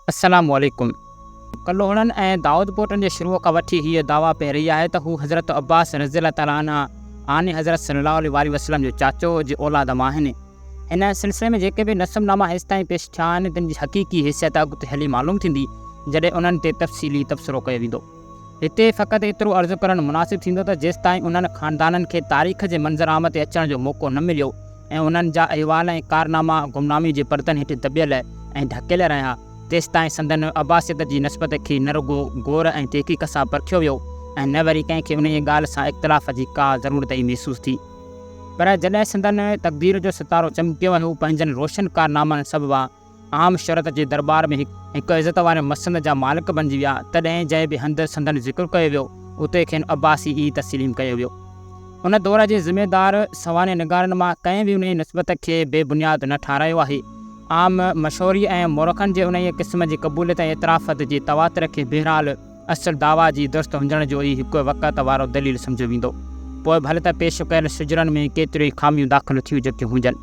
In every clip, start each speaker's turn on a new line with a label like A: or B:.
A: अस्सलामु अलैकुम। कल्लोड़नि ऐं दाऊद पोटनि जे शुरूअ खां वठी हीअ दावा पई रही आहे त हू हज़रत अब्बास रज़ियल्लाहु ताला आने हज़रत सल्लल्लाहु अलैहि वसल्लम जो चाचो जे औलाद मां आहिनि। हिन सिलसिले में जेके बि नसबनामा हेसि ताईं पेश थिया आहिनि तिन जी हक़ीक़ी हैसियत अॻिते हली मालूम थींदी जॾहिं उन्हनि ते तफ़सीली तबसरो कयो वेंदो। हिते फ़क़ति एतिरो अर्ज़ु करणु मुनासिबु थींदो त जेसि ताईं उन्हनि ख़ानदाननि खे तारीख़ जे मंज़र ते अचण जो मौक़ो न मिलियो ऐं उन्हनि जा अहिवाल ऐं कारनामा गुमनामी जे परदनि हेठि दॿियल ऐं ढकियल रहिया तेसि ताईं संदन अब्बासियत जी नस्बत खे न रुगो गौर ऐं तहक़ीक़ सां परखियो वियो ऐं न वरी कंहिंखे उन ॻाल्हि सां इख़्तिलाफ़ जी का ज़रूरत ई महसूसु थी। पर जॾहिं संदन तक़दीर जो सितारो चमकियो ऐं हू पंहिंजनि रोशन कारनामनि सबबा आम शरत जे दरबार में हिकु इज़त वारे मसंद जा मालिक बणिजी विया तॾहिं जंहिं बि हंधि संदन ज़िक्र कयो वियो उते खेनि अब्बासी ई तस्लीम कयो वियो। उन दौर जे ज़िमेदार सवाने निगारनि मां कंहिं बि उन नस्बत खे बेबुनियाद न ठारायो आहे। आम मशहूरी ऐं मोरखनि जे उन क़िस्म जी क़बूलियत ऐं इतराफ़त जे तवातर खे बहरहाल असुल दावा जी दुरुस्त हुजण जो ई हिकु वक़्त वारो दलील सम्झो वेंदो। पोइ भले त पेश कयल सिजरनि में केतिरियूं खामियूं दाख़िल थियूं जेकियूं हुजनि।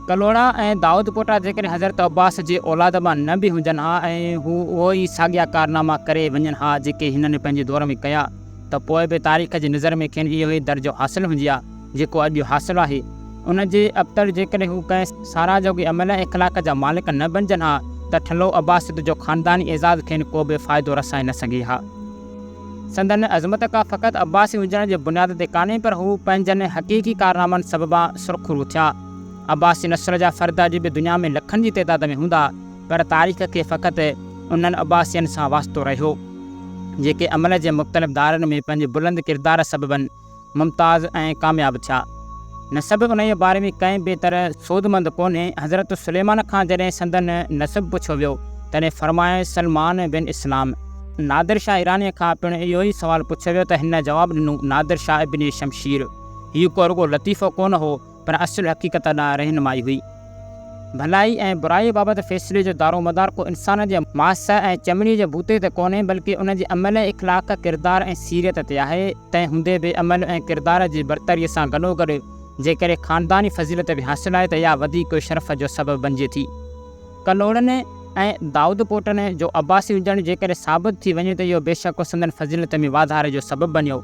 A: कलोड़ा ऐं दाऊद पोटा जेकॾहिं हज़रत अब्बास जे औलाद मां न बि हुजनि हा ऐं हू उहो ई साॻिया कारनामा करे वञनि हा जेके हिननि पंहिंजे दौर में कया त पोइ बि तारीख़ जी नज़र में खेनि इहो ई दर्जो हासिलु हुजे हा जेको अॼु हासिलु आहे। उन जे अबतर जेकॾहिं हू कंहिं सारा जोगी अमल ऐं इख़लाक़ जा मालिक न बणिजनि हा त ठलो अब्बासियत जो ख़ानदानी एज़ाज़ खेनि को बि फ़ाइदो रसाए न सघे हा। संदन अज़मत का फ़क़ति अब्बासी हुजण जे बुनियाद ते कान्हे पर हू पंहिंजनि हक़ीक़ी कारनामनि सबबा सुरख़ुरू थिया। अब्बासी नस्ल जा फ़र्द अॼु बि दुनिया में लखनि जी तइदाद में हूंदा पर तारीख़ खे फ़क़ति उन्हनि अब्बासियनि सां वास्तो रहियो जेके अमल जे मुख़्तलिफ़ दारनि में पंहिंजे बुलंद किरदार सबबनि मुमताज़ ऐं कामयाबु थिया। नसब उन जे बारे में कंहिं बि तरह सोधमंद कोन्हे। हज़रत सुलेमान खां जॾहिं संदन नसब पुछियो वियो तॾहिं फ़रमाए सलमान बिन इस्लाम। नादिर शाह ईरानी खां पिणु इहो ई सुवालु पुछियो वियो त हिन जवाबु ॾिनो नादिर शाह इब्न शमशीर। हीउ को रुगो लतीफ़ो कोन हो पर असुल हक़ीक़त ॾांहुं रहनुमाई हुई। भलाई ऐं बुराई बाबति फ़ैसिले जो दारोमदार को इंसान जे मास ऐं चमड़ी जे बूते ते कोन्हे बल्कि उन जे अमल इख़लाक़ किरदार ऐं सीरियत ते आहे। तंहिं हूंदे बि अमल ऐं किरदार जी बरतरीअ सां गॾोगॾु जेकॾहिं ख़ानदानी फज़ीलत बि हासिलु आहे त इहा वधीक शरफ़ जो सबबु बणिजे थी। कलोड़नि ऐं दाऊद पोटनि जो अब्बासी हुजणु जेकॾहिं साबित थी वञे त इहो बेशक संदन फज़ीलत में वाधारे जो सबबु बणियो।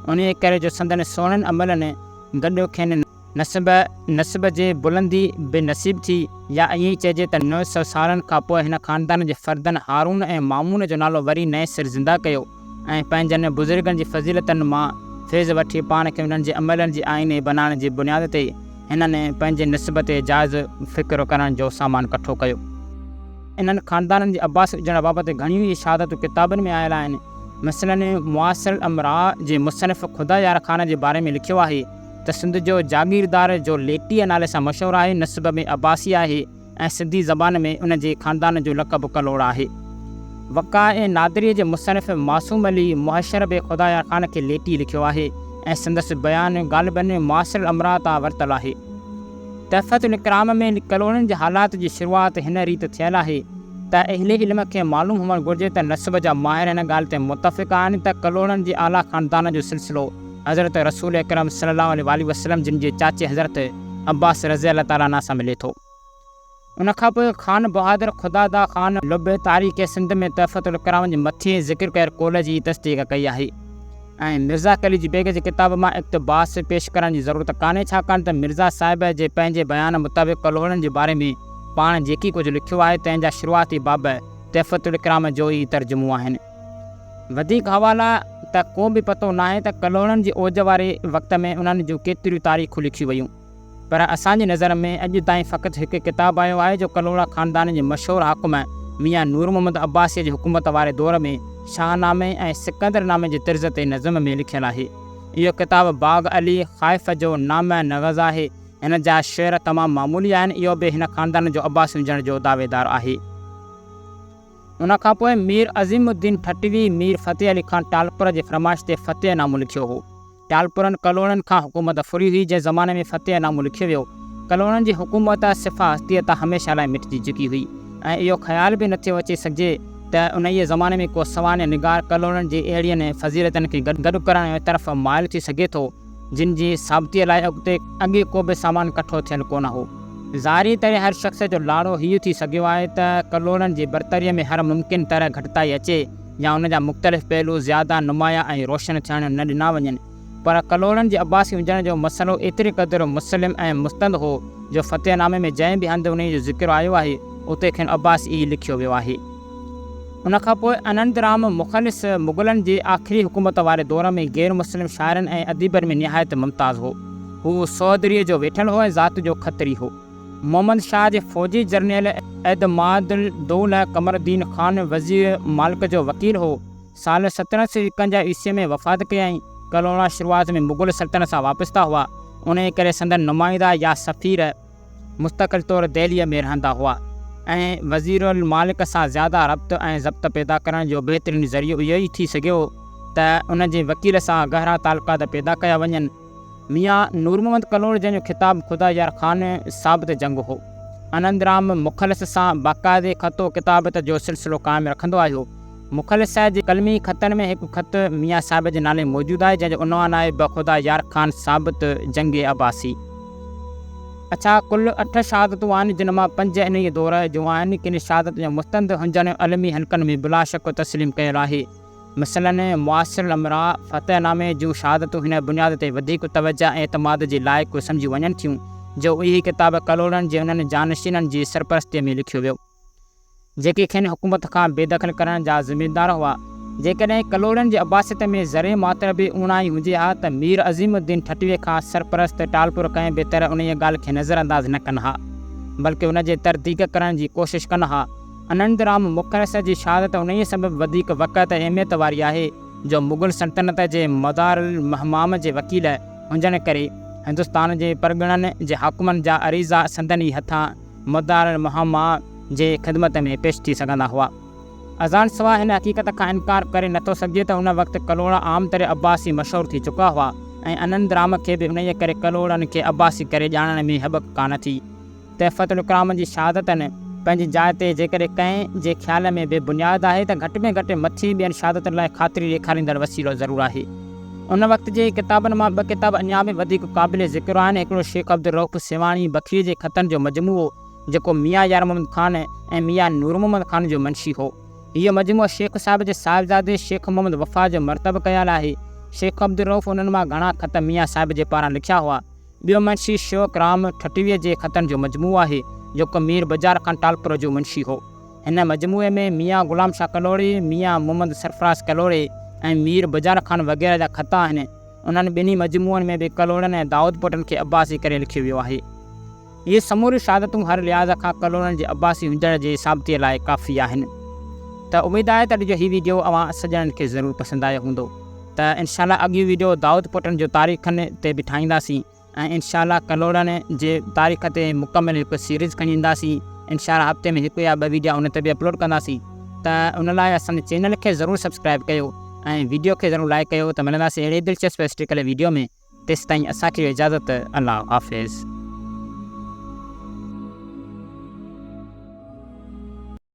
A: उन करे जो संदन सोणनि अमलनि गॾु खेनि नस्ब जे बुलंदी बेनसीब थी या ईअं ई चइजे त 900 सालनि खां पोइ हिन ख़ानदान जे फ़र्दनि हारून ऐं मामून जो नालो वरी नए सिर ज़िंदा कयो ऐं पंहिंजनि बुज़ुर्गनि जी फज़ीलतनि मां फैज़ वठी पाण खे उन्हनि जे अमलनि जी आईने बनाइण जी बुनियाद ते हिननि पंहिंजे निस्ब ते जाइज़ फ़िक्र करण जो सामान कठो कयो। इन्हनि ख़ानदाननि जे अब्बास हुजण बाबति घणियूं ई शहादतूं किताबनि में आयल आहिनि। मसलन मुआसिर अमरा जे मुसनिफ़ ख़ुदा यार ख़ान जे बारे में लिखियो आहे त सिंध जो जागीरदार जो लेटीअ नाले सां मशहूरु आहे नस्ब में अब्बासी आहे ऐं सिंधी ज़बान में उन जे ख़ानदान जो लक़ब कलोड़ा आहे। वक़ा ऐं नादरी जे मुसनिफ़ मासूम अली मुहशर बि ख़ुदा यार ख़ान खे लेटी लिखियो आहे ऐं संदसि बयानु ग़ालिबन मुआसिर अमरा तां वरितलु आहे। तहफ़तुल इकराम में कलोड़नि जे हालात जी शुरूआति हिन रीति थियलु आहे त अहले इल्म खे मालूम हुअणु घुरिजे त नस्ब जा माहिर हिन ॻाल्हि ते मुतफ़िक़ आहिनि त कलोड़नि जे आला ख़ानदान जो सिलसिलो हज़रत रसूल अकरम सल्लल्लाहु अलैहि वसल्लम जिन जे चाचे हज़रत अब्बास रज़ियल्लाहु ताला सां मिले थो। उन खां पोइ ख़ान बहादुर ख़ुदादा ख़ान लुब तारीख़ सिंध में तहफ़तुल इकराम जे मथे ज़िक्र कयल कौल जी तस्दीक़ कई आहे ऐं मिर्ज़ा कली जी बेग जी किताब मां इक़्तिबास पेश करण जी ज़रूरत कान्हे छाकाणि त मिर्ज़ा साहिब जे पंहिंजे बयान मुताबिक़ कलोड़नि जे बारे में पाण जेकी कुझु लिखियो आहे तंहिंजा शुरूआती बाब तहफ़तुल इकराम जो ई तर्जुमो आहिनि। वधीक हवाला त को बि पतो न आहे त कलोड़नि जी ओज वारे वक़्त में उन्हनि जूं केतिरियूं तारीख़ूं लिखियूं वयूं पर असांजी नज़र में अॼु ताईं फ़क़ति हिकु किताबु आयो आहे जो कलोड़ा ख़ानदान जे मशहूरु हाकुम मियां नूर मोहम्मद अब्बासी जी हुकूमत वारे दौर में शाहनामे ऐं सिकंदर नामे जे तर्ज़ ते नज़म में लिखियलु आहे। इहो किताबु बाग़ अली ख़ाइफ़ जो नाम नग़ज़ आहे। हिन जा शेर तमामु मामूली आहिनि। इहो बि हिन ख़ानदान जो अब्बासी हुजण जो दावेदार आहे। उन खां पोइ मीर अज़ीमुद्दीन ठटवी मीर फ़तेह अली ख़ान टालपुर जे फ़रमाइश ते फ़तेह नामो लिखियो हो। टालपुरनि कलोड़नि खां हुकूमत फुरी हुई जंहिं ज़माने में फ़तेह नामो लिखियो वियो। कलोड़नि जी हुकूमत सिफ़ा हस्तियत हमेशह लाइ मिटिजी चुकी हुई ऐं इहो ख़्याल बि नथो अचे सघिजे त उन ई ज़माने में को सवाने निगार कलोड़नि जे अहिड़ियुनि फज़ीलतनि खे गॾु करण जी तरफ़ माइल थी सघे थो जिन जी साबितीअ लाइ अॻे को बि सामान कठो थियलु कोन हो। ज़ाहिरी तरह हर शख़्स जो लाड़ो हीउ थी सघियो आहे त कलोड़नि जी बरतरीअ में हर मुमकिन तरह घटिताई अचे या उन जा मुख़्तलिफ़ पहलू ज़्यादा नुमाया ऐं रोशन थियण न ॾिना वञनि। पर कलोड़नि जे अब्बासी हुजण जो मसइलो एतिरे क़दुरु मुस्लिम ऐं मुस्तंद हो जो फ़तेहनामे में जंहिं बि हंधि उन जो ज़िक्र आयो आहे उते खेनि अब्बास ई लिखियो वियो आहे। उनखां पोइ अनंतराम मुख़लिस मुग़लनि जी आख़िरी हुकूमत वारे दौर में गैर मुस्लिम शाइरनि ऐं अदीबनि में निहायत मुमताज़ हो। हू सौदरीअ जो वेठल हो ऐं ज़ात जो ख़तरी हो। मोहम्मद शाह जे फ़ौजी जर्नल एतमादुल दौला कमरुद्दीन ख़ान वज़ीर मालिक जो वकील हो। साल 1751 ईस्वी में वफ़ात कयईं। कलोड़ा शुरूआत में मुग़ल सल्तनत सां वाबस्ता हुआ, उन करे संदन नुमाइंदा या सफ़ीर मुस्तक़िल तौरु दिल्लीअ में रहंदा हुआ ऐं वज़ीरुल मालिक सां ज़्यादा रब्त ऐं ज़ब्त पैदा करण जो बहितरीन ज़रियो इहो ई थी सघियो त उन जे वकील सां गहरा तालुकात पैदा कया वञनि। मियां नूर मोहम्मद कलोड़ जंहिंजो ख़िताबु ख़ुदा यार ख़ान साबित जंग हो, अनंतराम मुख़लिस सां बाक़ाइदे ख़तो किताबत जो सिलसिलो क़ाइमु रखंदो आहियो। मुख़लिस साहिब जे कलमी ख़तनि में हिकु ख़त मियां साहिब जे नाले मौजूदु आहे जंहिंजो उनवान आहे बख़ुदा यार ख़ान साबित जंग अब्बासी। अच्छा, कुल 8 शहादतूं आहिनि जिन मां 5 इन दौर जूं आहिनि। किन शहादत जो मुस्तंद हुजनि अलमी हल्कनि में बिला शक तस्लीम कयल आहे। मसलन मुआसिर अमरा फ़तेहनामे जूं शहादतूं हिन बुनियाद ते वधीक तवजह ऐं एतमाद जे लाइक़ु सम्झी वञनि थियूं जो इहे किताब कलोड़नि जे उन्हनि जानशीननि जी सरपरस्तीअ में लिखियो वियो जेके खेनि हुकूमत खां बेदख़ल करण जा ज़िमेदार हुआ। जेकॾहिं कलोड़नि जे अब्बासियत में ज़रे मातरबी उणाई हुजे हा त मीर अज़ीमुद्दीन ठटवीअ खां सरपरस्त टालपुर कंहिं बि तरह उन ॻाल्हि खे नज़रअंदाज़ न कनि हा, बल्कि उन जे तरदीक़ करण जी कोशिशि कनि हा। अनंतराम मुख़लिस जी शहादत उन सबबि वधीक वक़्त ऐं अहमियत वारी आहे जो मुग़ल सल्तनत जे मदारुल महमाम जे वकील हुजण करे हिंदुस्तान जे परगि॒णनि जे हाकुमनि जा अरीज़ा संदनी हथां मदारुल महमाम जे ख़िदमत में पेश थी सघंदा हुआ। अज़ान सवाइ हिन हक़ीक़त खां इनकार करे नथो सघिजे त उन वक़्तु कलोड़ा आम तरह अब्बासी मशहूरु थी चुका हुआ ऐं अनंतराम खे बि उन करे कलोड़नि खे अब्बासी करे ॼाणण में हबक कान थी। तहफ़तुल इकराम जी शहादतनि पंहिंजी जाइ ते जेकॾहिं कंहिं जे ख़्याल में बि बुनियाद आहे त घटि में घटि मथी ॿियनि शहादतुनि लाइ ख़ातिरी ॾेखारींदड़ वसीलो ज़रूरु आहे। उन वक़्त जे किताबनि मां 2 किताब अञा बि वधीक क़ाबिल ज़िक्र आहिनि। हिकिड़ो शेख अब्दुल रऊफ़ सेवाणी बखरी जे ख़तनि जो मजमूओ जेको मियां यार मोहम्मद ख़ान ऐं मियां नूर मोहम्मद ख़ान जो मंशी हो। इहो मजमूओ शेख साहिब जे साहिबज़ादे शेख मोहम्मद वफ़ा जो मरतब कयल आहे। शेख अब्दुल रऊफ़ उन्हनि मां घणा ख़त मियां साहिब जे पारां लिखिया हुआ। ॿियो मंशी शौक़ राम ठटवीअ जे ख़तनि जो मजमूओ आहे जेको मीर बाज़ार खान टालपुर जो मुंशी हो। हिन मजमूए में मियां ग़ुलाम शाह कलोड़ी, मियां मोहम्मद सरफराज़ कलोड़ी ऐं मीर बाज़ार खान वग़ैरह जा ख़त आहिनि। उन्हनि ॿिन्ही मजमूअनि में बि कलोड़नि ऐं दाऊद पुटनि खे अब्बासी करे लिखियो वियो आहे। इहे समूरियूं शहादतूं हर लिहाज़ खां कलोड़नि जे अब्बासी हुजण जे साबितीअ लाइ काफ़ी आहिनि। त उमेदु आहे त अॼु जो हीउ वीडियो अवां सॼणनि खे ज़रूरु पसंदि आयो हूंदो। त इनशाला अॻियूं वीडियो दाऊद पुटनि जो तारीख़नि ते बि ठाहींदासीं ऐं इनशाला कलोड़नि जे तारीख़ ते मुकमिल हिकु सीरीज़ खणी ईंदासीं। इनशाला हफ़्ते में 1 या 2 वीडियो उन ते बि अपलोड कंदासीं। त उन लाइ असांजे चैनल खे ज़रूरु सब्सक्राइब कयो ऐं वीडियो खे ज़रूरु लाइक कयो। त मिलंदासीं अहिड़े दिलचस्प हिस्ट्रिकल वीडियो में। तेसिताईं असांखे इजाज़त। अल्लाह हाफ़िज़।